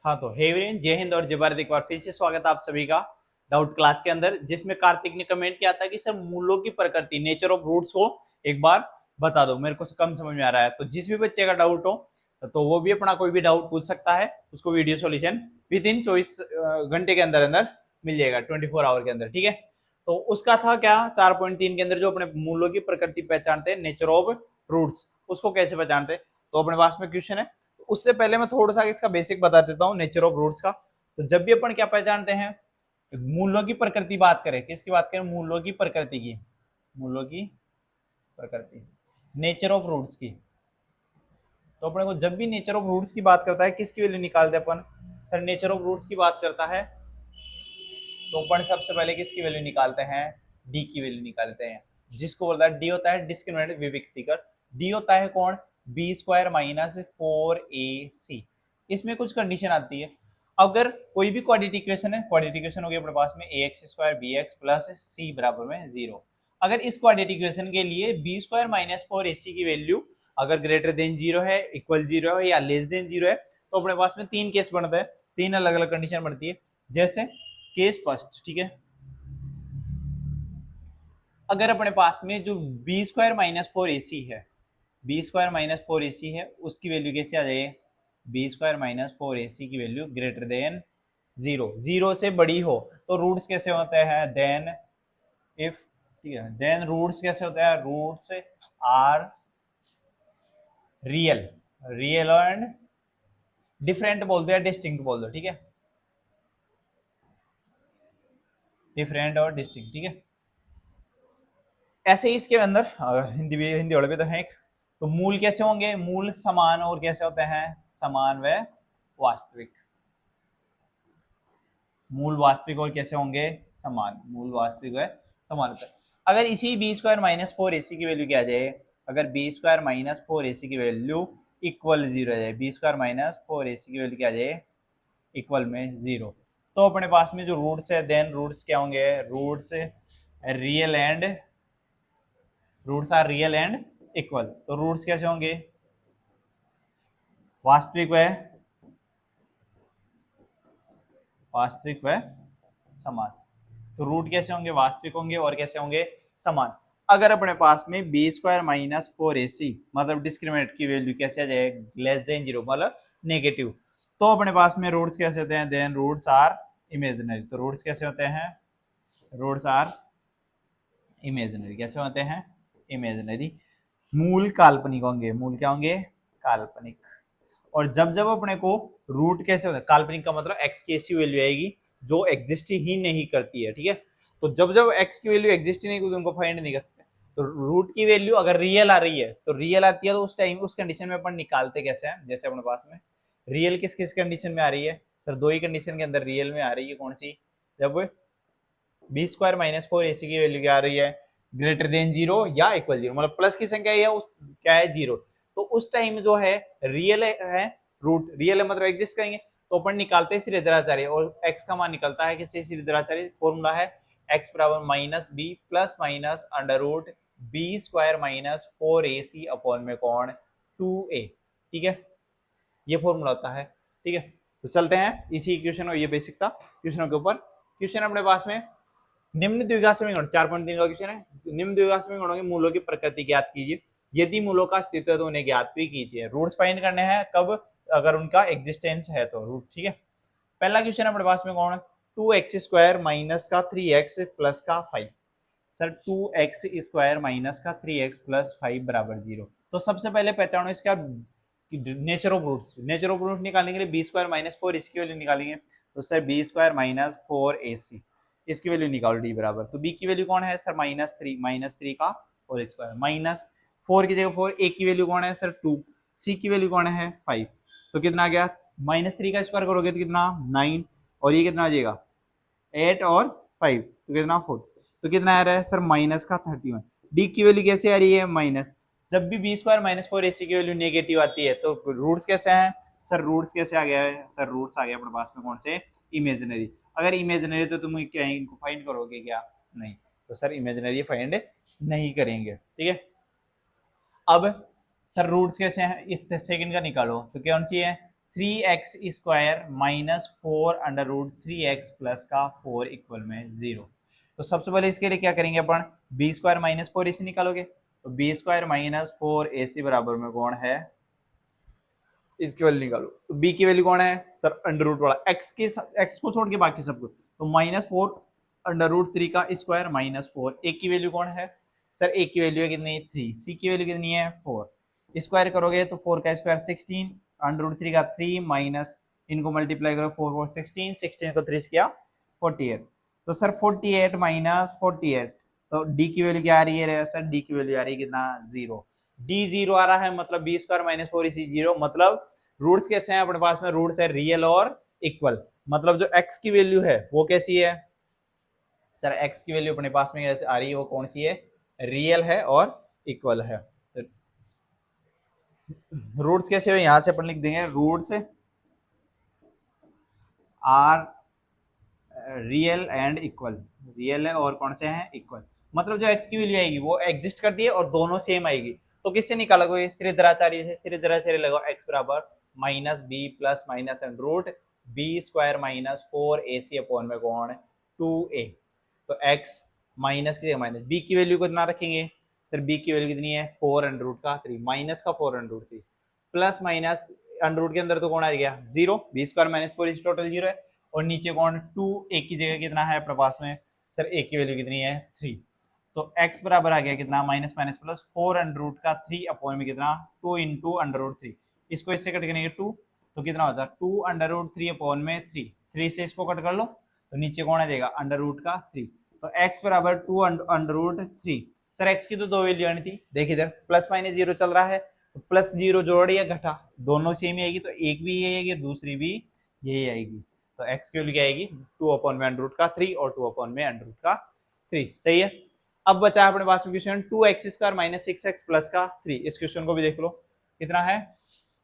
हाँ तो hey everyone, जय हिंद और जय भारत। एक बार फिर से स्वागत है आप सभी का डाउट क्लास के अंदर, जिसमें कार्तिक ने कमेंट किया था कि सर मूलों की प्रकृति, नेचर ऑफ रूट्स को एक बार बता दो, मेरे को कम समझ में आ रहा है। तो जिस भी बच्चे का डाउट हो तो वो भी अपना कोई भी डाउट पूछ सकता है, उसको वीडियो सॉल्यूशन विद इन 24 घंटे के अंदर अंदर मिल जाएगा, 24 आवर के अंदर, ठीक है। तो उसका था क्या, 4.3 के अंदर जो अपने मूलों की प्रकृति पहचानते हैं, नेचर ऑफ रूट्स, उसको कैसे पहचानते हैं। तो अपने पास में क्वेश्चन है, उससे पहले मैं थोड़ा सा इसका बेसिक बता देता हूँ नेचर ऑफ रूट्स का। तो जब भी अपन क्या पहचानते हैं, मूलों की प्रकृति बात करें, किसकी बात करें, मूलों की प्रकृति की, मूलों की प्रकृति, नेचर ऑफ रूट्स की। तो अपने को जब भी नेचर ऑफ रूट्स की बात करता है, किसकी वैल्यू निकालते हैं अपन, सर नेचर ऑफ रूट्स की बात करता है तो अपन सबसे पहले किसकी वैल्यू निकालते हैं, डी की वैल्यू निकालते हैं, जिसको बोलता है डी होता है डिस्क्रिमिनेंट विविक्तिकर। डी होता है कौन, बी स्क्वायर माइनस 4ac। इसमें कुछ कंडीशन आती है, अगर कोई भी क्वाड्रेटिक इक्वेशन है, क्वाड्रेटिक इक्वेशन हो गया अपने पास में ax square bx plus c बराबर में 0। अगर इस क्वाड्रेटिक इक्वेशन के लिए बी स्क्वायर माइनस 4ac की वैल्यू अगर ग्रेटर देन 0 है, इक्वल 0 है या लेस देन 0 है, तो अपने पास में तीन केस बनता है, तीन अलग अलग कंडीशन बनती है। जैसे केस फर्स्ट, ठीक है, अगर अपने पास में जो बी स्क्वायर माइनस 4ac है, बी स्क्वायर माइनस 4ac है, उसकी वैल्यू कैसे आ जाए, बी स्क्वायर माइनस 4ac की वैल्यू ग्रेटर देन 0, 0 से बड़ी हो, तो रूट्स कैसे होते हैं, देन इफ, ठीक है, देन रूट्स कैसे होते हैं, roots are real, real and different बोल दो या डिस्टिंक्ट बोल दो, ठीक है, डिफरेंट और डिस्टिंक्ट, ठीक है। ऐसे ही इसके अंदर हिंदी वाले भी तो हैं, तो मूल कैसे होंगे, मूल समान और कैसे होते हैं, समान व वास्तविक। मूल वास्तविक और कैसे होंगे, समान, मूल वास्तविक व समान होता है। अगर इसी बी स्क्वायर माइनस 4ac की वैल्यू क्या आ जाए, अगर बी स्क्वायर माइनस 4ac की वैल्यू इक्वल 0 आ जाए, बी स्क्वायर माइनस 4ac की वैल्यू क्या आ जाए, इक्वल में 0, तो अपने पास में जो रूट्स है, देन रूट्स क्या होंगे, roots real and, roots are real and equal. तो रूट्स कैसे होंगे, वास्तविक व समान। तो रूट कैसे होंगे, वास्तविक होंगे और कैसे होंगे, समान। अगर अपने पास में बी स्क्वायर माइनस 4ac मतलब डिस्क्रिमिनेंट की वैल्यू कैसे आ जाए, लेस देन 0 मतलब नेगेटिव, तो अपने पास में रूट्स कैसे होते हैं, देन रूट्स आर इमेजिनरी। तो रूट्स कैसे होते हैं, रूट्स आर इमेजिनरी, कैसे होते हैं, इमेजिनरी। मूल काल्पनिक होंगे, मूल क्या होंगे, काल्पनिक। और जब जब अपने को रूट कैसे होता है, काल्पनिक का मतलब एक्स की ऐसी वैल्यू आएगी जो एग्जिस्ट ही नहीं करती है, ठीक है। तो जब जब एक्स की वैल्यू एग्जिस्ट ही नहीं करती, उनको फाइंड नहीं कर सकते। तो रूट की वैल्यू अगर रियल आ रही है, तो रियल आती है, तो उस टाइम उस कंडीशन में अपन निकालते कैसे हैं, जैसे अपने पास में रियल किस किस कंडीशन में आ रही है, सर दो ही कंडीशन के अंदर रियल में आ रही है, कौन सी, जब बी स्क्वायर माइनस 4ac की वैल्यू क्या आ रही है, ग्रेटर देन 0 या इक्वल 0, मतलब प्लस की संख्या या उस क्या है 0, तो उस टाइम जो है रियल है, रूट रियल है मतलब एग्जिस्ट करेंगे, तो अपन निकालते हैं श्रीधराचार्य, और x का मान निकलता है किससे, श्रीधराचार्य। फॉर्मूला है x बराबर minus b plus minus under root b square minus 4ac upon में कौन 2a, ठीक है, ये फॉर्मूला होता है, ठीक है। तो चलते हैं इसी क्वेश्चन, और ये बेसिक था क्वेश्चनों के ऊपर। क्वेश्चन अपने पास में निम्न द्विघात समीकरण 4.3 का क्वेश्चन है, निम्न द्विघात समीकरणों के मूलों की प्रकृति ज्ञात कीजिए, यदि मूलों का अस्तित्व है तो उन्हें ज्ञात भी कीजिए। रूट्स फाइंड करने हैं कब, अगर उनका एग्जिस्टेंस है तो रूट, ठीक है। पहला क्वेश्चन अपने पास में कौन है, 2x स्क्वायर माइनस का 3x प्लस का 5। सर 2x स्क्वायर माइनस का 3x प्लस 5 बराबर 0। तो सबसे पहले पहचानो इसका nature of roots. Nature of root निकालने के लिए बी स्क्वायर माइनस 4 इसकी वैल्यू निकालेंगे, तो sir B square minus 4ac, इसकी वैल्यू निकालो डी बराबर, तो बी की वैल्यू कौन है सर -3 का होल स्क्वायर, माइनस 4 की जगह 4, ए की वैल्यू कौन है सर 2, सी की वैल्यू कौन है 5, तो कितना आ गया, -3 का स्क्वायर करोगे तो कितना 9, और ये कितना आ जाएगा 8 और 5, तो कितना 4, तो कितना आ रहा है सर माइनस का 31। डी की वैल्यू कैसे आ रही है माइनस, जब भी बी स्क्वायर माइनस 4ac की वैल्यू नेगेटिव आती है तो रूट्स कैसे हैं सर, रूट्स कैसे आ गया है सर, रूट्स आ गया अपने पास में कौन से, इमेजिनरी। अगर इमेजिनरी तो तुम क्या इनको फाइंड करोगे क्या, नहीं, तो सर इमेजिनरी फाइंड नहीं करेंगे, ठीक है। अब सर रूट्स कैसे हैं, इस सेकंड का निकालो, तो कौन सी है 3x² माइनस 4√3x+4 इक्वल में 0। तो सबसे पहले इसके लिए क्या करेंगे अपन, b² माइनस 4ac निकालोगे, तो b² माइनस 4ac बराबर में कौन है, इसकी वैल्यू निकालो। तो b की वैल्यू कौन है सर, अंडर रूट वाला x को छोड़ के बाकी सब कुछ, तो -4√3 का स्क्वायर -4। a की वैल्यू कौन है सर, a की वैल्यू है कितनी 3, c की वैल्यू कितनी है 4। स्क्वायर करोगे तो 4 का स्क्वायर 16, √3 का 3 माइनस, इनको मल्टीप्लाई करो 4 4 16, 16 को 3 किया 48। तो सर 48 माइनस 48, तो d की वैल्यू क्या आ रही है सर, d की वैल्यू आ रही है कितना 0। d 0 आ रहा है मतलब b² माइनस 4ac 0, मतलब रूट्स कैसे हैं अपने पास में, रूट्स है रियल और इक्वल। मतलब जो x की वैल्यू है वो कैसी है सर, x की वैल्यू अपने पास में कैसे आ रही है, वो कौन सी है, रियल है और इक्वल है। तो रूट्स कैसे हो, यहां से अपन लिख देंगे roots are real and equal, real है और कौन से हैं इक्वल। मतलब जो x की वैल्यू आएगी वो एग्जिस्ट करती है और दोनों सेम आएगी। तो किससे निकालोगे, श्रीधराचार्य से। श्रीधराचार्य लगाओ x बराबर minus b plus minus b² minus 4ac upon में कौन 2a। तो x माइनस की जगह माइनस, b की वैल्यू को कितना रखेंगे सर, b की वैल्यू कितनी है 4√3 माइनस का 4√3 प्लस माइनस अंडर के अंदर तो कौन आ गया 0, b² माइनस 4 इज टोटल 0 है, और नीचे कौन 2 a की जगह कितना है अपने पास में सर, a की वैल्यू कितनी है 3। तो x बराबर आ गया कितना माइनस माइनस प्लस 4√3 अपॉन में कितना 2 इंटू √3, इसको इससे कट करेंगे 2, तो कितना होता है 2√3 अपॉन में 3 से इसको कट कर लो, तो नीचे कौन आ जाएगा √3। तो x बराबर 2√3। सर x की तो दो वैल्यू आनी थी, देखिए इधर प्लस माइनस 0 चल रहा है, तो प्लस 0 जोड़ या घटा दोनों सेम ही आएगी, तो एक भी यही आएगी दूसरी भी यही आएगी। तो x की वैल्यू क्या आएगी 2/√3 और 2/√3, सही है। अब बचा अपने पास में question 2x² minus 6x plus का 3। इस क्वेश्चन को भी देख लो कितना है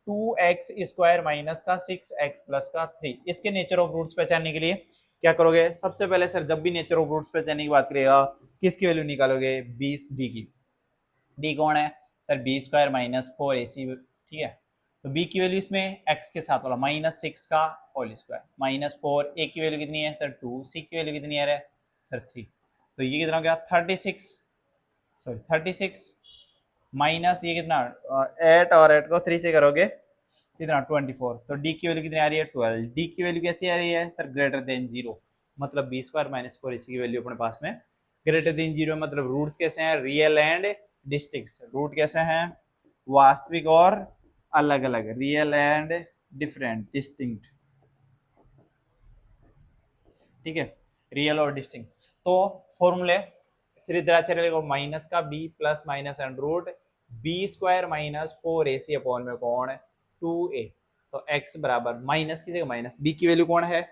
2x² माइनस का 6x प्लस का 3। इसके नेचर ऑफ रूट्स पहचानने के लिए क्या करोगे, सबसे पहले सर जब भी नेचर ऑफ रूट्स पहचानने की बात करेगा किसकी वैल्यू निकालोगे, 20 डी की। डी कौन है सर, b² माइनस 4ac, ठीक है। तो b की वैल्यू इसमें x के साथ वाला -6 का होल स्क्वायर माइनस 4, a की वैल्यू कितनी है सर 2, c की वैल्यू कितनी है सर 3। तो ये कितना हो गया 36 माइनस ये कितना 8, और 8 को 3 से करोगे कितना 24। तो d की वैल्यू कितनी आ रही है 12। d की वैल्यू कैसी आ रही है सर, ग्रेटर देन 0, मतलब b² माइनस 4 इसी की वैल्यू अपने पास में ग्रेटर देन 0। मतलब रूट्स कैसे हैं, रियल एंड डिस्टिंक्ट। रूट कैसे हैं, वास्तविक और अलग अलग, रियल एंड डिफरेंट डिस्टिंक्ट, ठीक है, रियल और डिस्टिंक्ट। तो फॉर्मूले श्रीधराचार्य को माइनस का b plus minus b² minus 4ac upon में कौन 2a। तो x बराबर माइनस की जगह माइनस, b की वैल्यू कौन है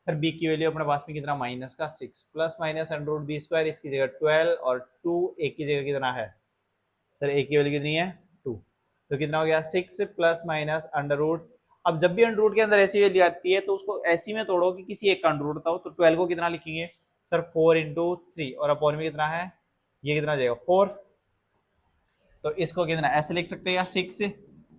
सर, b की वैल्यू अपने पास में कितना माइनस का 6 प्लस माइनस b², इसकी जगह 12 और 2a की जगह कितना है सर, a की वैल्यू कितनी है 2। तो कितना हो गया 6 प्लस माइनस √। अब जब भी अंडर रूट के अंदर ऐसी वैल्यू आती है तो उसको ऐसी में तोड़ो कि किसी एक का अंडर रूट था, तो 12 को कितना लिखेंगे सर 4 इंटू 3, और अपॉन में कितना है ये कितना जाएगा 4। तो इसको कितना ऐसे लिख सकते हैं 6,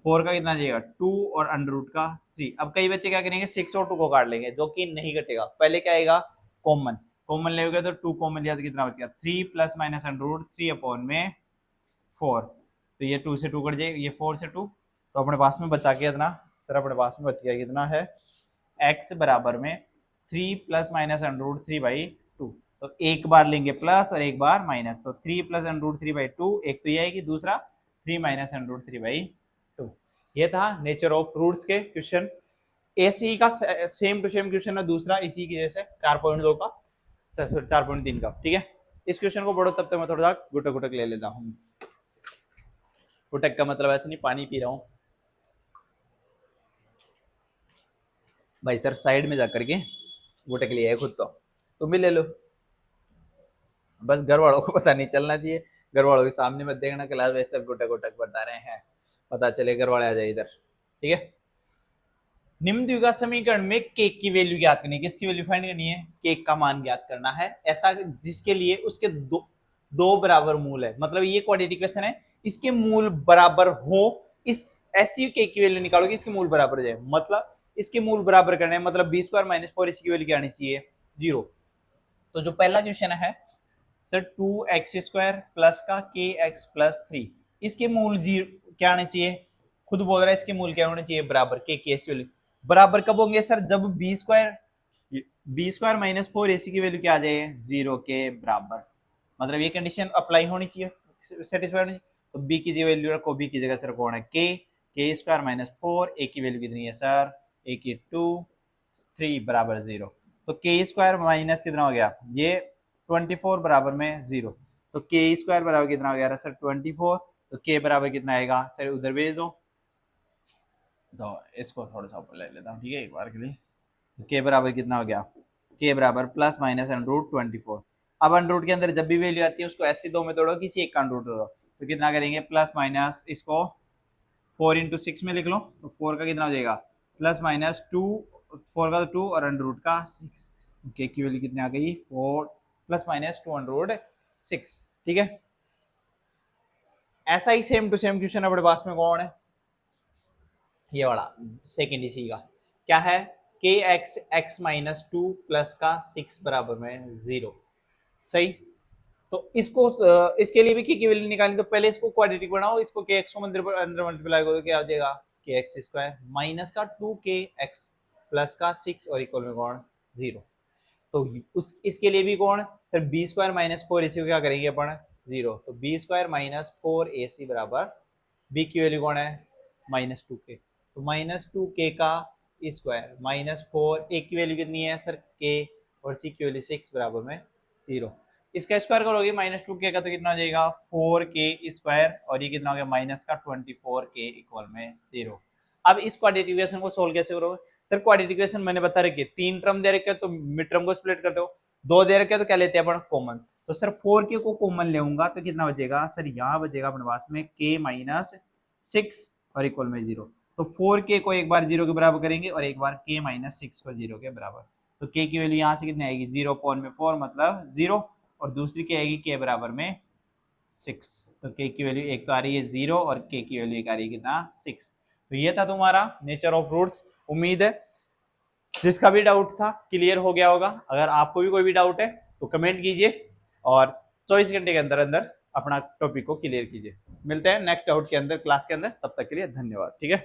4 का कितना जाएगा 2 और अंडर रूट का 3। अब कई बच्चे क्या करेंगे 6 और 2 को काट लेंगे, जो कि नहीं कटेगा। पहले क्या आएगा कॉमन, कॉमन लेगे तो 2 कॉमन लिया तो कितना बचेगा 3 प्लस माइनस √3 अपॉन में 4। तो ये 2 से 2 कट जाएगा, ये 4 से 2, तो अपने पास में बचा के कितना सर, अपने पास में बच गया कितना है x बराबर में 3 प्लस माइनस √3/2। तो एक बार लेंगे प्लस और एक बार माइनस, तो 3 प्लस √3/2, एक तो ये आएगी, दूसरा 3 माइनस √3/2। ये था नेचर ऑफ रूट्स के क्वेश्चन। ऐसे का सेम टू सेम क्वेश्चन है दूसरा इसी की जैसे 4.2 का 4.3 का, ठीक है। इस क्वेश्चन को पढ़ो, तब तक मैं थोड़ा सा गुटक गुटक ले लेता हूँ। गुटक का मतलब ऐसे नहीं पानी पी रहा हूँ भाई सर, साइड में जाकर के गुटक लिया है खुद, तो तुम भी ले लो, बस घर वालों को पता नहीं चलना चाहिए, घर वालों के सामने मत देखना क्लास में सर गुटक गुटक बता रहे हैं, पता चले घर वाले आ जाए इधर, ठीक है। निम्न द्विघात समीकरण में केक की वैल्यू ज्ञात करनी है, किसकी वैल्यू फाइंड करनी है, केक का मान ज्ञात करना है, ऐसा जिसके लिए उसके दो बराबर मूल है। मतलब ये क्वाड्रेटिक क्वेश्चन है, इसके मूल बराबर हो, इस ऐसी के की वैल्यू निकालोगे इसके मूल बराबर हो जाए, मतलब इसके मूल बराबर करने मतलब बी स्क्वायर माइनस 4 इसकी वैल्यू क्या आनी चाहिए, 0। तो जो पहला क्वेश्चन है सर 2x² प्लस का kx प्लस 3, इसके मूल जीरो क्या आने चाहिए, खुद बोल रहा है इसके मूल क्या होने चाहिए, बराबर के एस वैल्यू। बराबर कब होंगे सर, जब बी स्क्वायर माइनस 4ac की वैल्यू क्या आ जाए, 0 के बराबर, मतलब ये कंडीशन अप्लाई होनी चाहिए, सेटिस्फाइड होनी चाहिए। तो बी की जो वैल्यू रखो, बी की जगह सर कौन है के स्क्वायर माइनस 4, ए की वैल्यू कितनी है सर, ए की 2, 3 बराबर 0। तो के स्क्वायर माइनस कितना हो गया, ये 24 बराबर में 0। तो के स्क्वायर बराबर कितना हो गया सर 24। तो के बराबर कितना आएगा सर, उधर भेज दो। तो इसको थोड़ा सा ऊपर ले लेता हूँ, ठीक है, एक बार के लिए। तो के बराबर कितना हो गया, के बराबर प्लस माइनस √24। अब अंडरूट के अंदर जब भी वैल्यू आती है उसको ऐसे दो में तोड़ो, किसी एक का अंडरूट दो। तो कितना करेंगे, प्लस माइनस इसको 4 इंटू 6 में लिख लो। तो 4 का कितना हो जाएगा, प्लस माइनस 2, 4 का 2 और अंडरूट का 6। के की वैल्यू कितनी आ गई, 4 प्लस माइनस 2√6। ठीक है, ऐसा ही सेम टू सेम क्वेश्चन अपने पास में कौन है, ये वाला सेकेंड इसी का क्या है, के एक्स एक्स माइनस 2 प्लस का 6 बराबर में 0। सही, तो इसको इसके लिए भी की वैल्यू निकालनी, तो पहले इसको क्वाड्रेटिक बनाओ, इसको के एक्स को अंदर मल्टीप्लाई करो, क्या हो जाएगा, के एक्स स्क्वायर माइनस का 2 के एक्स प्लस का 6 और इक्वल में कौन 0। तो उस इसके लिए भी कौन sir, B square minus 4ac को क्या करेंगे अपन 0। तो बी स्क्वायर माइनस 4ac बराबर बी की वैल्यू कौन है, -2k। तो -2k का स्क्वायर माइनस 4, ए की वैल्यू कितनी है सर k, और सी की वैल्यू 6 बराबर में 0। इसका स्क्वायर करोगे -2k का तो कितना हो जाएगा 4k स्क्वायर, और ये कितना हो गया माइनस का 24k इक्वल में 0। अब इस क्वाड्रेटिक इक्वेशन को सोल्व कैसे करोगे सर, क्वाड्रेटिक इक्वेशन मैंने बता रखी है, 3 टर्म दे रखे तो मिड टर्म को स्प्लिट कर दो, 2 दे रखे तो क्या लेते हैं अपन कॉमन। तो सर 4k को कॉमन लेऊंगा तो कितना बचेगा सर, यहाँ बचेगा अपने पास में k माइनस 6 और इक्वल में 0। तो 4k को एक बार 0 के बराबर करेंगे और एक बार k माइनस 6 को 0 के बराबर। तो k की वैल्यू यहाँ से कितनी आएगी, 0.4 मतलब 0, और दूसरी क्या आएगी k बराबर में 6। तो k की वैल्यू एक तो आ रही है 0 और k की वैल्यू एक आ रही है कितना 6। तो ये था तुम्हारा नेचर ऑफ रूट्स। उम्मीद है जिसका भी डाउट था क्लियर हो गया होगा। अगर आपको भी कोई भी डाउट है तो कमेंट कीजिए और 24 घंटे के अंदर अंदर अपना टॉपिक को क्लियर कीजिए। मिलते हैं नेक्स्ट डाउट के अंदर क्लास के अंदर, तब तक के लिए धन्यवाद। ठीक है।